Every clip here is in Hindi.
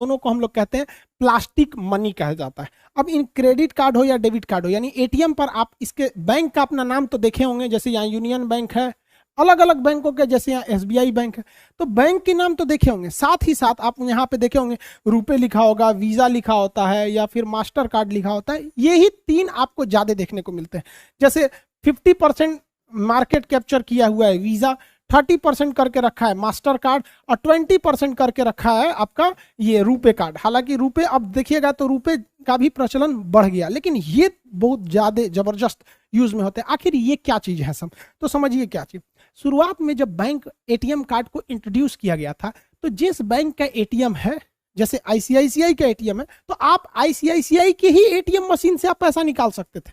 दोनों को हम लोग कहते हैं प्लास्टिक मनी कहा जाता है। अब इन क्रेडिट कार्ड हो या डेबिट कार्ड हो, यानी एटीएम पर आप इसके बैंक का अपना नाम तो देखे होंगे, जैसे यहाँ यूनियन बैंक है, अलग अलग बैंकों के जैसे यहाँ एसबीआई बैंक है, तो बैंक के नाम तो देखे होंगे। साथ ही साथ आप यहाँ पे देखे होंगे रुपए लिखा होगा, वीजा लिखा होता है या फिर मास्टर कार्ड लिखा होता है। ये ही तीन आपको ज्यादा देखने को मिलते हैं। जैसे 50% मार्केट कैप्चर किया हुआ है वीजा, 30% करके रखा है मास्टर कार्ड और 20% करके रखा है आपका ये रुपए कार्ड। हालांकि रुपए अब देखिएगा तो रुपए का भी प्रचलन बढ़ गया, लेकिन ये बहुत ज्यादा जबरदस्त यूज में होते हैं। आखिर ये क्या चीज है सब, तो समझिए क्या चीज। शुरुआत में जब बैंक एटीएम कार्ड को इंट्रोड्यूस किया गया था, तो जिस बैंक का एटीएम है, जैसे आईसीआईसीआई का एटीएम है, तो आप आईसीआईसीआई के ही एटीएम मशीन से आप पैसा निकाल सकते थे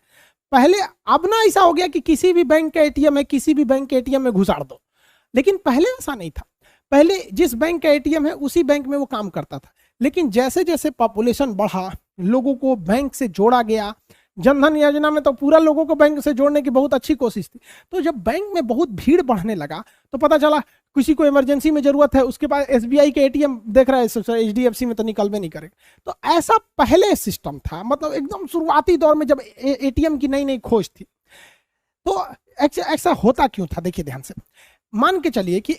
पहले। अब ना ऐसा हो गया कि किसी भी बैंक का एटीएम है, किसी भी बैंक के एटीएम में घुसाड़ दो, लेकिन पहले ऐसा नहीं था। पहले जिस बैंक का एटीएम है उसी बैंक में वो काम करता था। लेकिन जैसे जैसे पॉपुलेशन बढ़ा, लोगों को बैंक से जोड़ा गया, जनधन योजना में तो पूरा लोगों को बैंक से जोड़ने की बहुत अच्छी कोशिश थी। तो जब बैंक में बहुत भीड़ बढ़ने लगा तो पता चला किसी को इमरजेंसी में जरूरत है, उसके पास एसबीआई के एटीएम देख रहा है, एचडीएफसी में तो निकलबे नहीं करेगा। तो ऐसा पहले सिस्टम था, मतलब एकदम शुरुआती दौर में जब एटीएम की नई नई खोज थी। तो ऐसा होता क्यों था, देखिए ध्यान से। मान के चलिए कि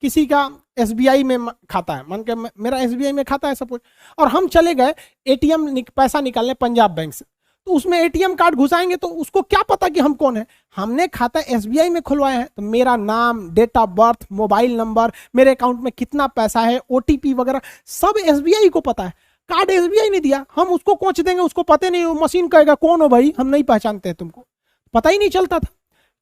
किसी का एसबीआई में खाता है, मान के मेरा एसबीआई में खाता है सपोज, और हम चले गए एटीएम पैसा निकालने पंजाब बैंक से, तो उसमें एटीएम कार्ड घुसाएंगे तो उसको क्या पता कि हम कौन है। हमने खाता एसबीआई में खुलवाया है, तो मेरा नाम, date of birth, mobile number, मेरे अकाउंट में कितना पैसा है, ओटीपी वगैरह सब एसबीआई को पता है। कार्ड एसबीआई ने दिया, हम उसको कोच देंगे, उसको पता नहीं, मशीन कहेगा कौन हो भाई, हम नहीं पहचानते हैं तुमको, पता ही नहीं चलता था।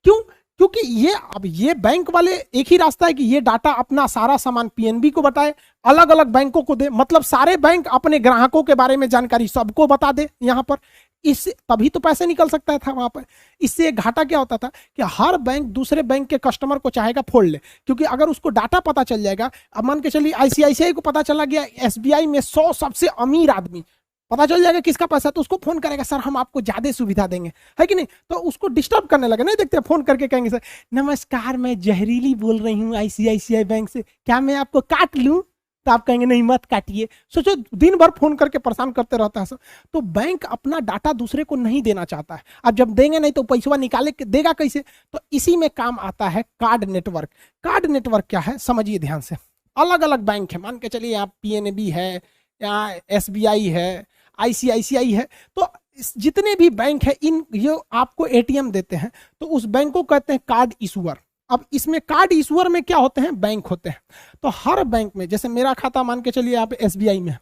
क्यों? क्योंकि ये बैंक वाले एक ही रास्ता है कि ये डाटा अपना सारा सामान पीएनबी को बताए, अलग अलग बैंकों को दे, मतलब सारे बैंक अपने ग्राहकों के बारे में जानकारी सबको बता दे यहाँ पर। इससे तभी तो पैसे निकल सकता था वहां पर। इससे एक घाटा क्या होता था कि हर बैंक दूसरे बैंक के कस्टमर को चाहेगा फोड़ ले, क्योंकि अगर उसको डाटा पता चल जाएगा, अब मान के चलिए आईसीआईसीआई को पता चला गया एसबीआई में 100 सबसे अमीर आदमी, पता चल जाएगा किसका पैसा, तो उसको फोन करेगा, सर हम आपको ज्यादा सुविधा देंगे, है कि नहीं। तो उसको डिस्टर्ब करने लगे, नहीं देखते फोन करके कहेंगे सर नमस्कार मैं जहरीली बोल रही हूँ आईसीआईसीआई बैंक से, क्या मैं आपको काट लूं, तो आप कहेंगे नहीं मत काटिए। सोचो दिन भर फोन करके परेशान करते रहता है सर। तो बैंक अपना डाटा दूसरे को नहीं देना चाहता है, अब जब देंगे नहीं तो पैसा निकाले देगा कैसे। तो इसी में काम आता है कार्ड नेटवर्क। कार्ड नेटवर्क क्या है समझिए ध्यान से। अलग अलग बैंक है, मान के चलिए यहाँ पीएनबी है, यहाँ एसबीआई है, आईसीआईसीआई है, तो जितने भी बैंक है इन ये आपको एटीएम देते हैं, तो उस बैंक को कहते हैं कार्ड इशूअर। अब इसमें कार्ड इशूअर में क्या होते हैं, बैंक होते हैं। तो हर बैंक में, जैसे मेरा खाता मान के चलिए यहाँ पे एसबीआई में है,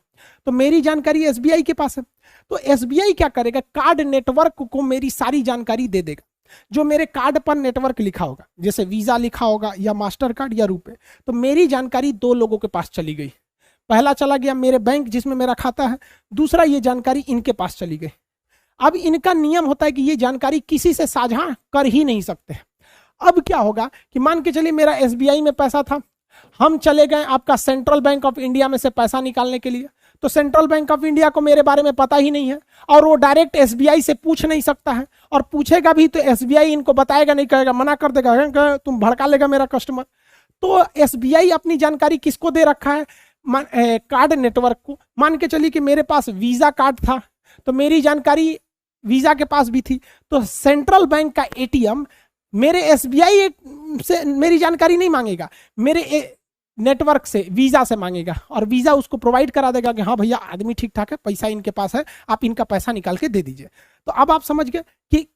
तो मेरी जानकारी एसबीआई के पास है, तो एसबीआई क्या करेगा, कार्ड नेटवर्क को मेरी सारी जानकारी दे देगा। जो मेरे कार्ड पर नेटवर्क लिखा होगा, जैसे वीजा लिखा होगा या मास्टर कार्ड या रुपए, तो मेरी जानकारी दो लोगों के पास चली गई। पहला चला गया मेरे बैंक जिसमें मेरा खाता है, दूसरा ये जानकारी इनके पास चली गई। अब इनका नियम होता है कि ये जानकारी किसी से साझा कर ही नहीं सकते। अब क्या होगा कि मान के चलिए मेरा एसबीआई में पैसा था, हम चले गए आपका सेंट्रल बैंक ऑफ इंडिया में से पैसा निकालने के लिए, तो सेंट्रल बैंक ऑफ इंडिया को मेरे बारे में पता ही नहीं है और वो डायरेक्ट एसबीआई से पूछ नहीं सकता है, और पूछेगा भी तो एसबीआई इनको बताएगा नहीं, कहेगा मना कर देगा, तुम भड़का लेगा मेरा कस्टमर। तो एसबीआई अपनी जानकारी किसको दे रखा है, कार्ड नेटवर्क को। मान के चलिए कि मेरे पास वीजा कार्ड था, तो मेरी जानकारी वीजा के पास भी थी, तो सेंट्रल बैंक का एटीएम मेरे एसबीआई से मेरी जानकारी नहीं मांगेगा, मेरे नेटवर्क से वीजा से मांगेगा, और वीजा उसको प्रोवाइड करा देगा कि हाँ भैया आदमी ठीक ठाक है, पैसा इनके पास है, आप इनका पैसा निकाल के दे दीजिए। तो अब आप समझ गए कि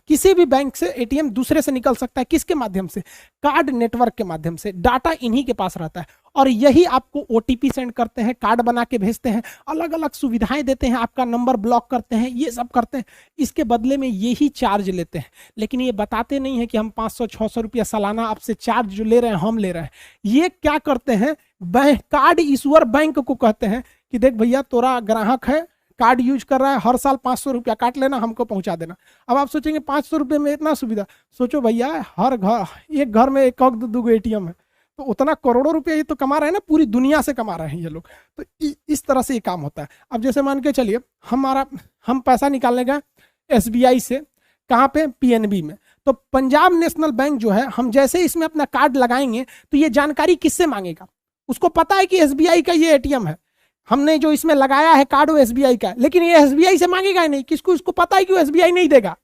किसी भी बैंक से एटीएम दूसरे से निकल सकता है, किसके माध्यम से, कार्ड नेटवर्क के माध्यम से। डाटा इन्हीं के पास रहता है और यही आपको ओटीपी सेंड करते हैं, कार्ड बना के भेजते हैं, अलग अलग सुविधाएं देते हैं, आपका नंबर ब्लॉक करते हैं, ये सब करते हैं। इसके बदले में यही चार्ज लेते हैं, लेकिन ये बताते नहीं है कि हम 500-600 रुपया सालाना आपसे चार्ज जो ले रहे हैं हम ले रहे हैं। ये क्या करते हैं, बैंक कार्ड इशूअर बैंक को कहते हैं कि देख भैया तोरा ग्राहक है, कार्ड यूज कर रहा है, हर साल 500 रुपया काट लेना, हमको पहुंचा देना। अब आप सोचेंगे 500 रुपये में इतना सुविधा, सोचो भैया हर घर, एक घर में एक दो एटीएम है, तो उतना करोड़ों रुपया ये तो कमा रहे हैं ना, पूरी दुनिया से कमा रहे हैं ये लोग। तो इस तरह से ये काम होता है। अब जैसे मान के चलिए हम पैसा निकालने गए एसबीआई से, कहाँ पे, पीएनबी में, तो पंजाब नेशनल बैंक जो है, हम जैसे इसमें अपना कार्ड लगाएंगे तो ये जानकारी किससे मांगेगा? उसको पता है कि एसबीआई का ये एटीएम है, हमने जो इसमें लगाया है कार्ड वो एसबीआई का, लेकिन ये एसबीआई से मांगेगा ही नहीं, किसको? इसको पता है कि वो एसबीआई नहीं देगा,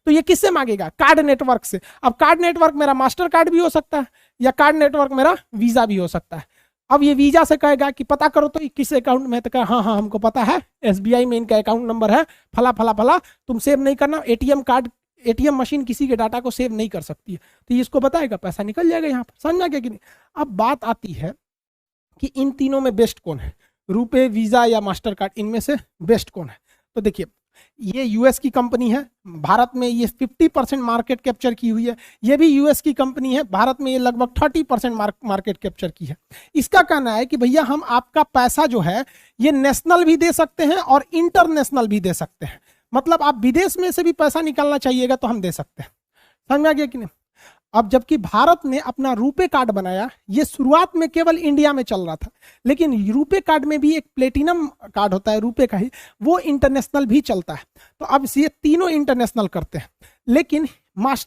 तो ये किससे मांगेगा? कार्ड नेटवर्क से। अब कार्ड नेटवर्क मेरा मास्टर कार्ड भी हो सकता है या कार्ड नेटवर्क मेरा वीजा भी हो सकता है। अब ये वीजा से कहेगा कि पता करो तो किस अकाउंट में, तो कहा हाँ हाँ हमको पता है, एसबीआई में इनका अकाउंट नंबर है फला फला फला, तुम सेव नहीं करना, एटीएम कार्ड, एटीएम मशीन किसी के डाटा को सेव नहीं कर सकती है, तो ये इसको बताएगा, पैसा निकल जाएगा यहाँ पर। समझ में गया कि नहीं? अब बात आती है कि इन तीनों में बेस्ट कौन है, रुपए, वीजा या मास्टर कार्ड, इनमें से बेस्ट कौन है? तो देखिए ये यूएस की कंपनी है, भारत में ये 50% मार्केट कैप्चर की हुई है। ये भी यूएस की कंपनी है, भारत में ये लगभग 30% मार्केट कैप्चर की है। इसका कहना है कि भैया हम आपका पैसा जो है ये नेशनल भी दे सकते हैं और इंटरनेशनल भी दे सकते हैं, मतलब आप विदेश में से भी पैसा निकालना चाहिएगा तो हम दे सकते हैं। समझ में आ गया कि नहीं? अब जबकि भारत ने अपना रुपे कार्ड बनाया, ये शुरुआत में केवल इंडिया में चल रहा था, लेकिन रुपे कार्ड में भी एक प्लेटिनम कार्ड होता है रुपे का ही, वो इंटरनेशनल भी चलता है। तो अब ये तीनों इंटरनेशनल करते हैं, लेकिन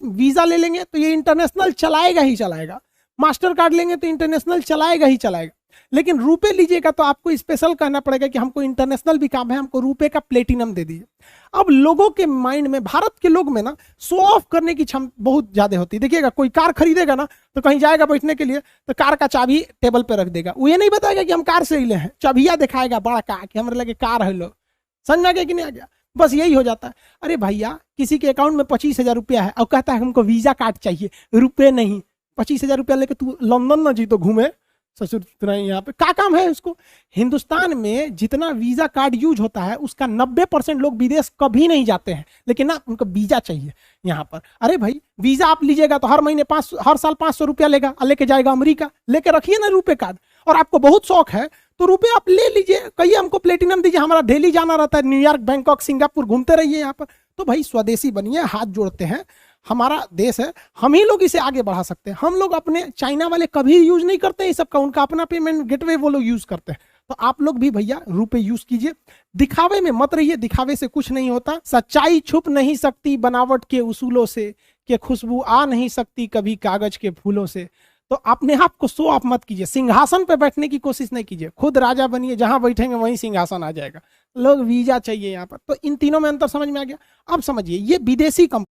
वीजा ले लेंगे तो ये इंटरनेशनल चलाएगा ही चलाएगा, मास्टर कार्ड लेंगे तो इंटरनेशनल चलाएगा ही चलाएगा, लेकिन रुपए लीजिएगा तो आपको स्पेशल कहना पड़ेगा कि हमको इंटरनेशनल भी काम है, हमको रुपए का प्लेटिनम दे दीजिए। अब लोगों के माइंड में, भारत के लोग में ना शो ऑफ करने की क्षमता बहुत ज्यादा होती है। देखिएगा कोई कार खरीदेगा ना तो कहीं जाएगा बैठने के लिए तो कार का चाबी टेबल पे रख देगा, वो ये नहीं बताएगा कि हम कार से ले हैं, चाबिया दिखाएगा बड़ा कार कि हमारे लगे कार है, लोग समझ आ गया कि नहीं आ गया? बस यही हो जाता है। अरे भैया किसी के अकाउंट में 25,000 रुपया है और कहता है हमको वीजा कार्ड चाहिए, रुपए नहीं, 25,000 रुपया लेके तू लंदन ना जी तो घूमे ससुर यहाँ पे क्या काम है उसको? हिंदुस्तान में जितना वीजा कार्ड यूज होता है उसका 90% लोग विदेश कभी नहीं जाते हैं, लेकिन ना उनको वीजा चाहिए यहाँ पर। अरे भाई वीजा आप लीजिएगा तो हर साल 500 रुपया लेगा, लेके जाएगा अमेरिका, लेके रखिए ना रुपए कार्ड, और आपको बहुत शौक है तो रुपये आप ले लीजिए, कहिए हमको प्लेटिनम दीजिए, हमारा दिल्ली जाना रहता है, न्यूयॉर्क, बैंकॉक, सिंगापुर घूमते रहिए यहाँ पर। तो भाई स्वदेशी बनिए, हाथ जोड़ते हैं, हमारा देश है, हम ही लोग इसे आगे बढ़ा सकते हैं। हम लोग अपने, चाइना वाले कभी यूज नहीं करते इस सब का, उनका अपना पेमेंट गेटवे वो लोग यूज करते हैं। तो आप लोग भी भैया रुपए यूज कीजिए, दिखावे में मत रहिए, दिखावे से कुछ नहीं होता। सच्चाई छुप नहीं सकती बनावट के उसूलों से, कि खुशबू आ नहीं सकती कभी कागज के फूलों से। तो अपने आप को शो ऑफ मत कीजिए, सिंहासन पे बैठने की कोशिश नहीं कीजिए, खुद राजा बनिए, जहां बैठेंगे वहीं सिंहासन आ जाएगा। लोग वीजा चाहिए यहाँ पर। तो इन तीनों में अंतर समझ में आ गया? अब समझिए ये विदेशी कंपनी